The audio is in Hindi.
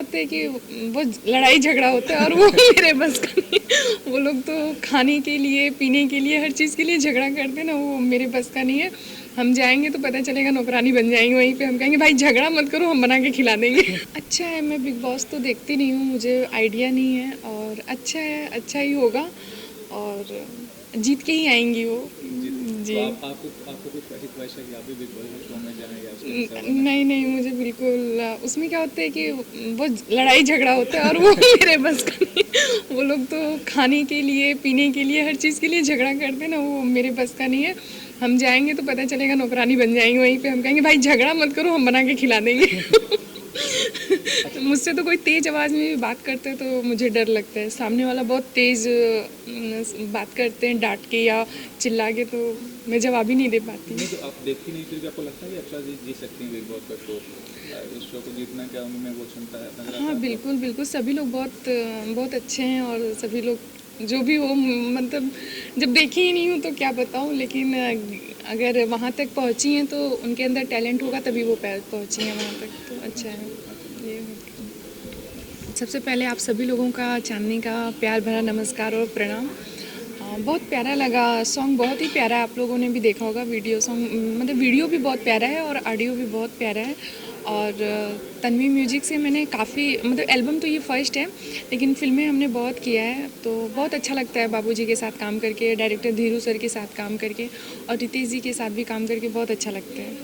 होता है कि वो लड़ाई झगड़ा होता है और वो मेरे बस का नहीं है। वो लोग तो खाने के लिए पीने के लिए हर चीज़ के लिए झगड़ा करते हैं ना, वो मेरे बस का नहीं है। हम जाएंगे तो पता चलेगा नौकरानी बन जाएंगे वहीं पे, हम कहेंगे भाई झगड़ा मत करो, हम बना के खिला देंगे। अच्छा है, मैं बिग बॉस तो देखती नहीं हूँ, मुझे आइडिया नहीं है, और अच्छा है, अच्छा ही होगा और जीत के ही आएंगी वो जी। तो आपको आपको कुछ ऐसी ख्वाहिश है कि आप भी बिग बॉस शो में जाएं या उसका हिस्सा बने? नहीं नहीं, मुझे बिल्कुल उसमें क्या होता है कि वो लड़ाई झगड़ा होता है और वो मेरे बस का नहीं है। वो लोग तो खाने के लिए पीने के लिए हर चीज़ के लिए झगड़ा करते हैं ना, वो मेरे बस का नहीं है। हम जाएंगे तो पता चलेगा नौकरानी बन जाएंगे वहीं पे, हम कहेंगे भाई झगड़ा मत करो, हम बना के खिला देंगे। मुझसे तो कोई तेज़ आवाज़ में भी बात करते हैं तो मुझे डर लगता है। सामने वाला बहुत तेज़ बात करते हैं डांट के या चिल्ला के, तो मैं जवाब ही नहीं दे पाती। नहीं, तो आप देखती नहीं फिर भी आपको लगता है कि अक्षरा जी जीत सकती हैं बिग बॉस का शो? इस शो को जीतना क्या उनमें वो क्षमता है, नजर आता हाँ है आपको? बिल्कुल बिल्कुल, सभी लोग बहुत बहुत अच्छे हैं, और सभी लोग जो भी हो, मतलब जब देखी ही नहीं हूँ तो क्या बताऊँ, लेकिन अगर वहाँ तक पहुँची हैं तो उनके अंदर टैलेंट होगा तभी वो पहुँची हैं वहाँ तक, तो अच्छा है ये। सबसे पहले आप सभी लोगों का चांदनी का प्यार भरा नमस्कार और प्रणाम। बहुत प्यारा लगा सॉन्ग, बहुत ही प्यारा है, आप लोगों ने भी देखा होगा वीडियो सॉन्ग, मतलब वीडियो भी बहुत प्यारा है और ऑडियो भी बहुत प्यारा है। और तन्वी म्यूजिक से मैंने काफ़ी, मतलब एल्बम तो ये फर्स्ट है, लेकिन फिल्में हमने बहुत किया है, तो बहुत अच्छा लगता है बाबूजी के साथ काम करके, डायरेक्टर धीरू सर के साथ काम करके, और रितेश जी के साथ भी काम करके बहुत अच्छा लगता है।